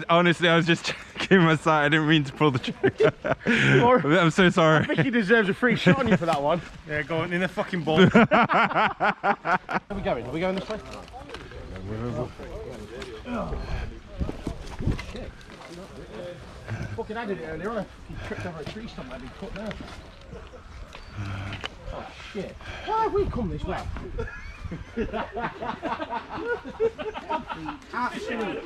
Honestly, I was just checking my sight. I didn't mean to pull the trigger. I'm so sorry. I think he deserves a free shot on you for that one. Yeah, go on in the fucking ball. Where are we going? Are we going this way? Oh. Shit. Fucking I did it earlier on. He tripped over a tree stump that had been cut there. Oh shit. Why have we come this way? Absolutely.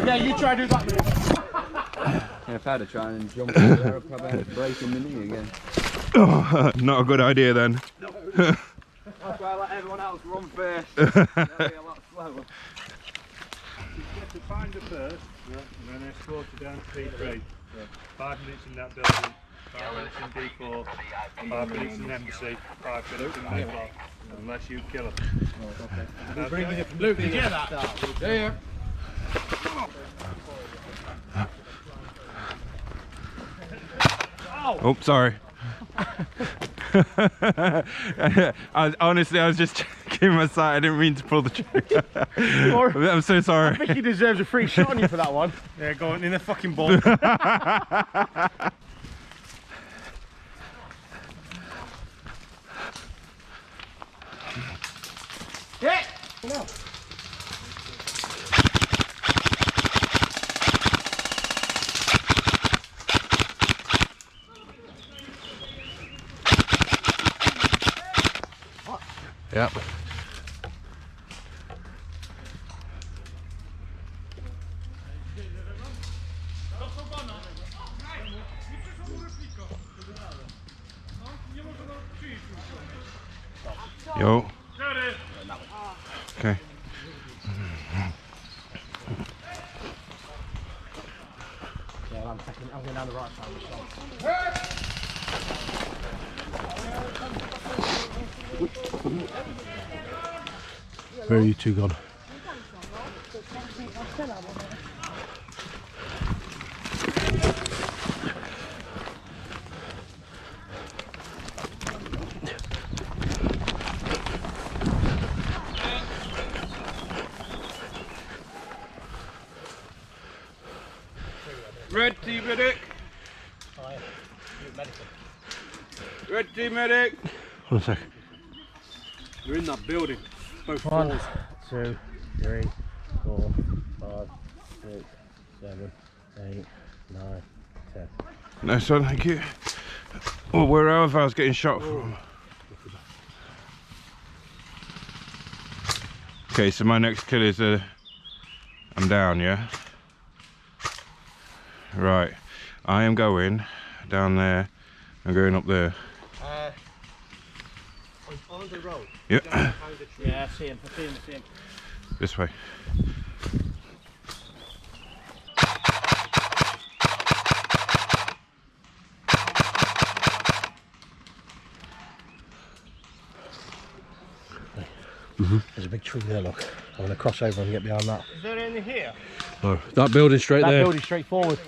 Yeah, you try to do that. Yeah, if I had to try and jump over there, I'd probably have to break my knee again. Oh, not a good idea then. That's why I let everyone else run first. They'll be a lot slower. You have to find the first, and then escort you down to P3. 5 minutes in that building, 5 minutes in D4, 5 minutes in Embassy, 5 minutes in Mayflower, unless you kill them. Oh, okay. We're bringing it from Luke. Did you hear that? There. Oh, sorry. Honestly, I was just checking my sight. I didn't mean to pull the trigger. I'm so sorry. I think he deserves a free shot on you for that one. Yeah, go on in the fucking ball. Yeah. No. Yep. Yo. Okay. Yeah, I'm going down the right side of the shot. Where are you two gone? Red team medic! Red team medic! Hold on a sec. You're in that building. Both 1, walls. 2, 3, 4, 5, 6, 7, 8, 9, 10. Nice one, thank you. Oh, wherever I was getting shot from. Okay, so my next kill is I'm down, yeah? Right, I am going down there. I'm going up there. On the road. Yep. Yeah, I see him. I see him. This way. There's a big tree there, look. I'm going to cross over and get behind that. Is there any here? Oh, that building straight there. That building straight forward.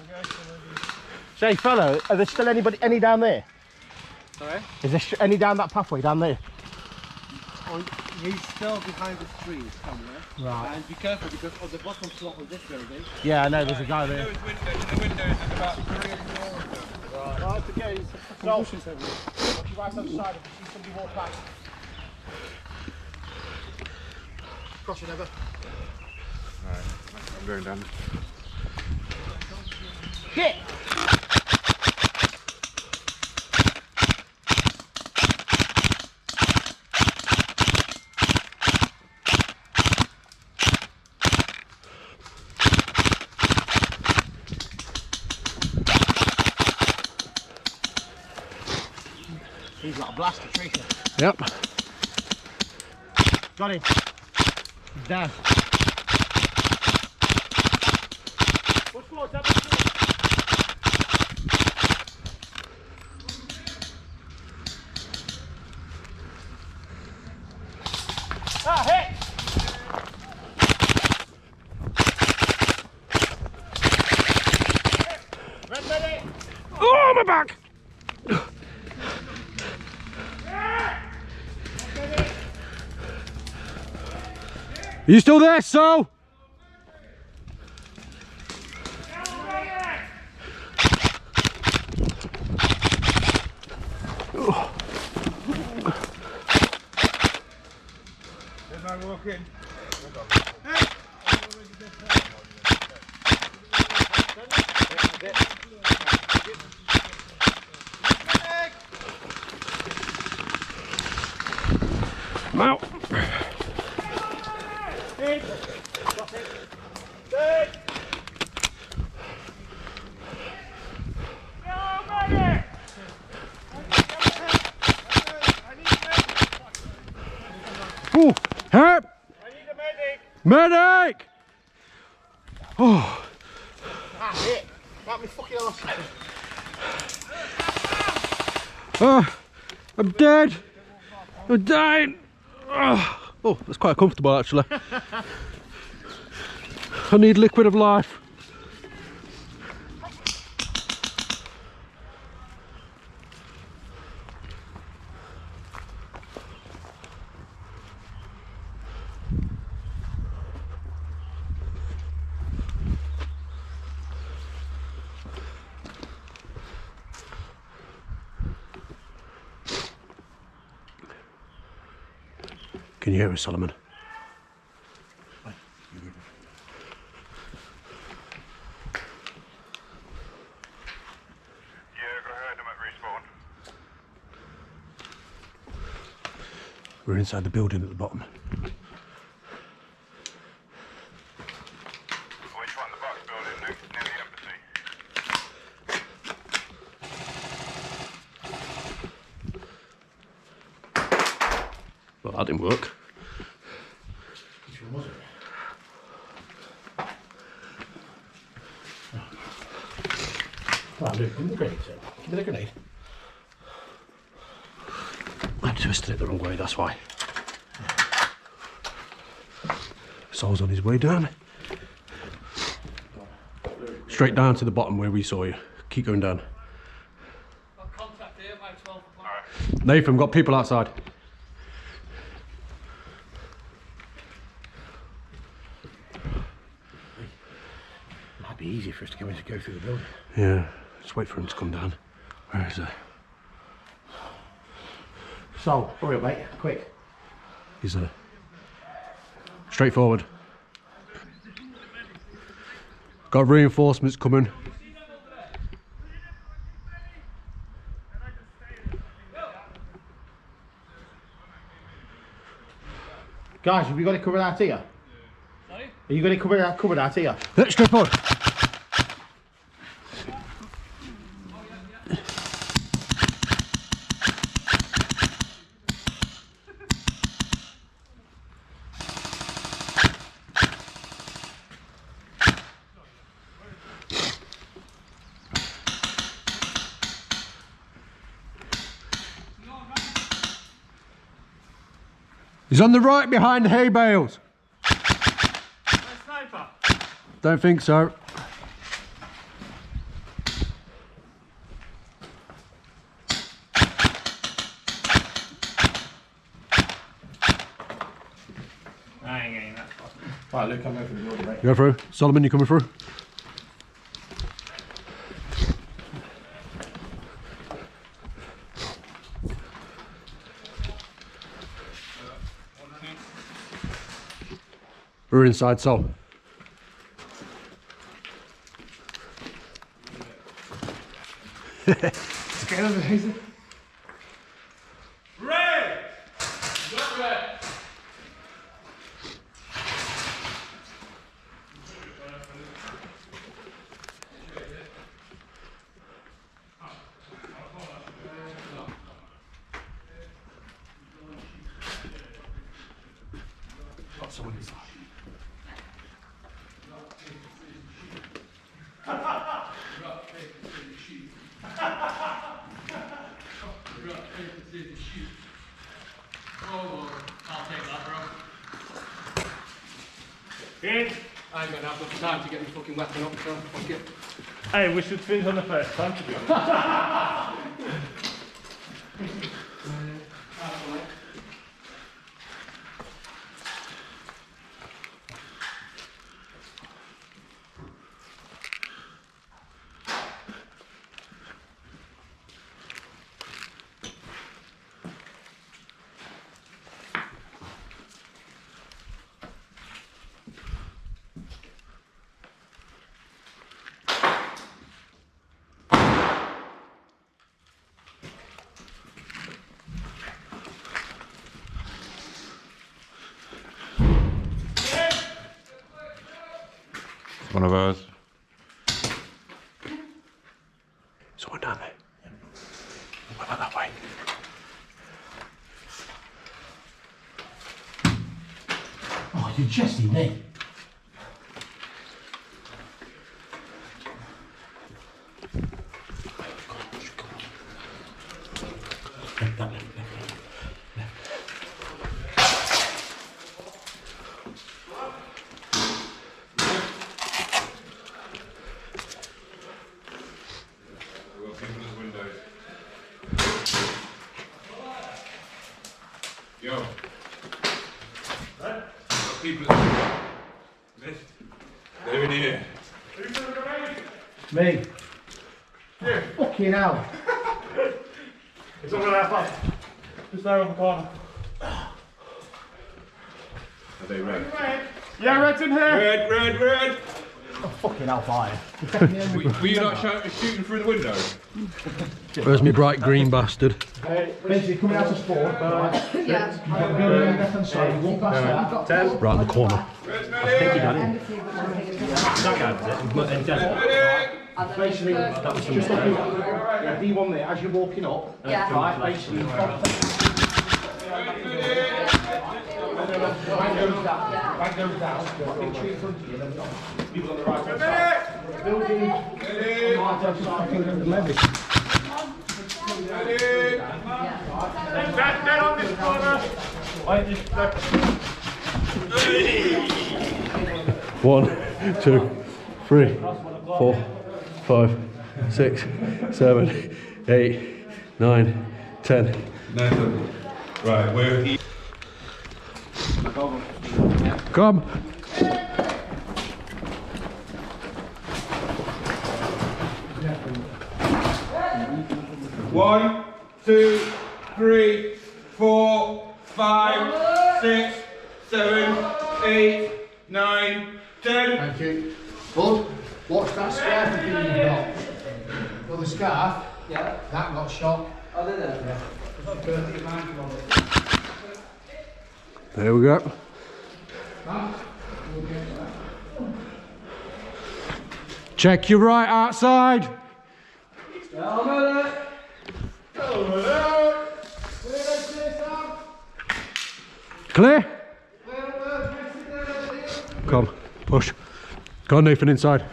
Say, fellow, are there still any down there? Sorry? Is there any down that pathway down there? Oh, he's still behind the trees somewhere. Right. And be careful because on the bottom floor of this building. Yeah, I know, there's a guy there. The windows, there's about 3 or 4 of them. Right, okay. So, watch your right hand side if you see somebody walk past. Crossing over. Alright, I'm going down. Shit! He's got a blaster tracer. Yep. Got him. He's down. What's floor? Tap the floor. Ah, hit! Red medic! Oh, my back! Are you still there, so? I'm out. Oh, help! I need a medic! Medic! Oh. That's it. That me fucking arse. I'm dead. I'm dying. Oh, that's quite comfortable actually. I need liquid of life. Can you hear us, Solomon? We're inside the building at the bottom. Which one? The box building near the embassy? Well, that didn't work. Which one was it? Right, Luke, give me the grenade, sir. Give me the grenade. I twisted it the wrong way, that's why. Sol's on his way down. Straight down to the bottom where we saw you. Keep going down. Got contact here by 12 o'clock. Nathan, got people outside. Might be easy for us to go through the building. Yeah, just wait for him to come down. Where is he? So, hurry up, mate. Quick. He's straight forward. Got reinforcements coming. Guys, have you got it covered out here? Sorry? Are you got it covered out here? Let's straight forward. He's on the right behind the hay bales. Sniper! Don't think so. I ain't getting that far. Right, Luke, I'm going for the building, mate. Go through. Solomon, you coming through? We're inside, Sol. Red! Got someone inside. Oh, I'll take that, bro. In! I ain't gonna have enough time to get my fucking weapon up, so fuck it. Hey, we should finish on the first time to be honest. One of ours. Someone down there. What about that way? Oh, you're jesting me. Yo. People. They're in here. Me. Yeah. Fucking hell. It's over there, pal. Just there on the corner. Are they red? Yeah, red's in here. Red! Oh, fucking hell, fire. Were you not shooting through the window? Where's my bright green bastard? Basically, coming out of spawn, right? Yeah. Go around the left hand side, you walk past that. Right in the corner. Basically, that was just like D1 there, as you're walking up, Yeah. right, basically, Bang goes down, big tree in front of you, then we've got people on the right hand side. Building, right, just fucking over the levy. Get on this corner. One, 2, 3, 4, 5, 6, 7, 8, 9, 10. Nathan. Right, we're Come. One, 2, 3, 4, 5, 6, 7, 8, 9, 10. Thank you. Bud, watch that scarf thing you've got. Well, the scarf, Yeah. that got shot. Oh, did it? There we go. Check your right outside. Clear? Come, push. Go on, Nathan, inside.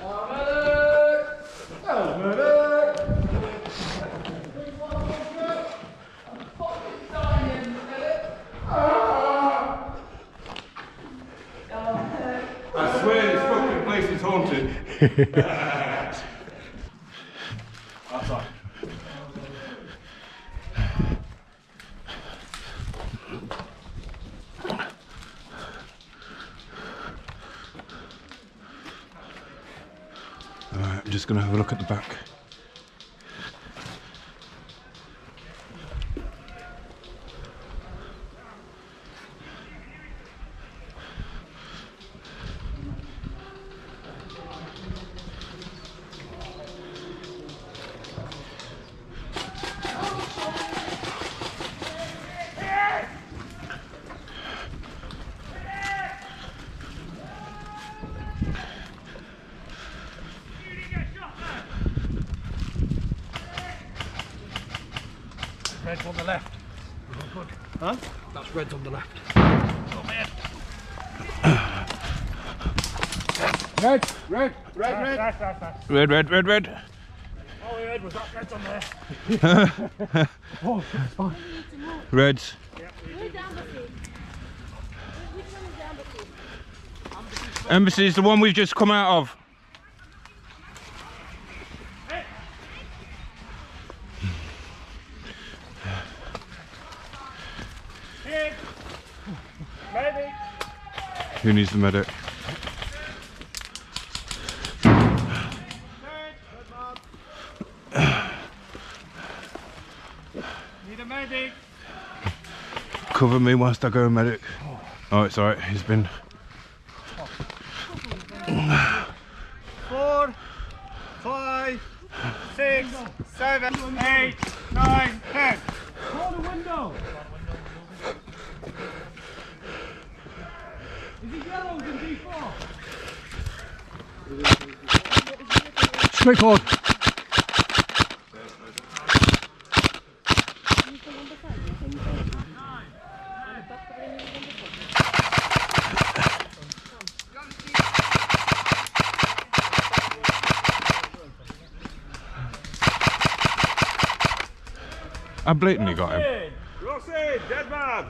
I swear this fucking place is haunted. Outside. Alright, I'm just gonna have a look at the back. Red's on the left. Huh? That's red's on the left. Red. Red. Oh, Red was up. Red's on there. Oh, it's fine. Reds. Embassy is the one we've just come out of. Medic. Who needs the medic? Need a medic. Cover me whilst I go medic. Oh, it's alright, he's been... 4, 5, 6, 7, 8, 9, 10. Hold the window. Is it yellows in D4? Straightforward. I blatantly got him. Rossi, dead man.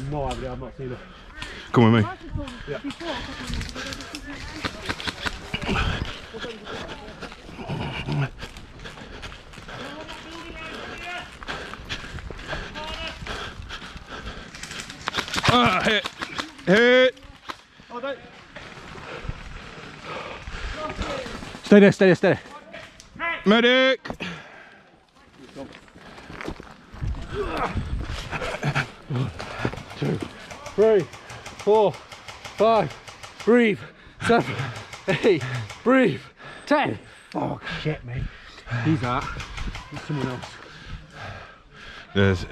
No idea, I've not seen it. Come with me. Ah, hit. Hit. Stay there, stay there, stay there. Medic. 2, 3, 4, 5, breathe, 7, 8, breathe, 10. Oh shit, mate. He's that. He's someone else.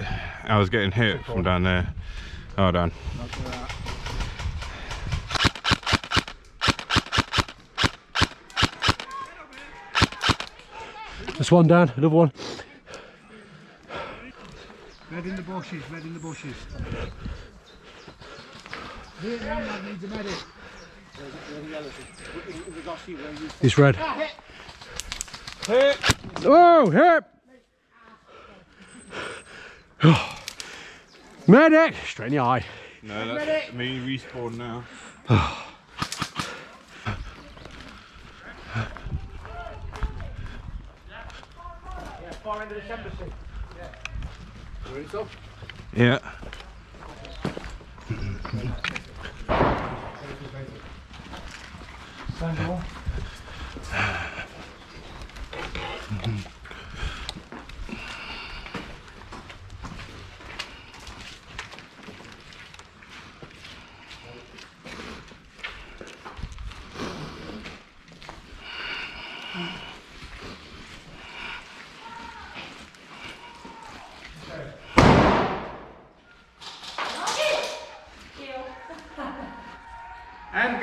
I was getting hit from down there. Hold on. This one down, another one. Red in the bushes, red in the bushes. Vietnam lad needs a medic. He's red. Oh, hip! Medic! Straight in the eye. No, that's me respawn now. Far end of the embassy. Yeah. And go.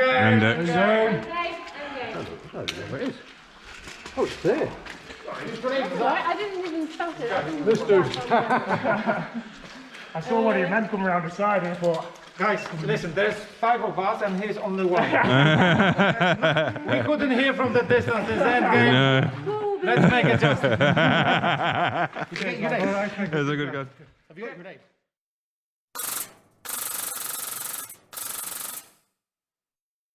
And Oh, it's there. I didn't even start it. This dude. I saw one of your men come around the side and I thought, Guys, listen, there's 5 of us and he's only one. We couldn't hear from the distance this end game. Let's make it just. That's a good gun. Have you got a grenade?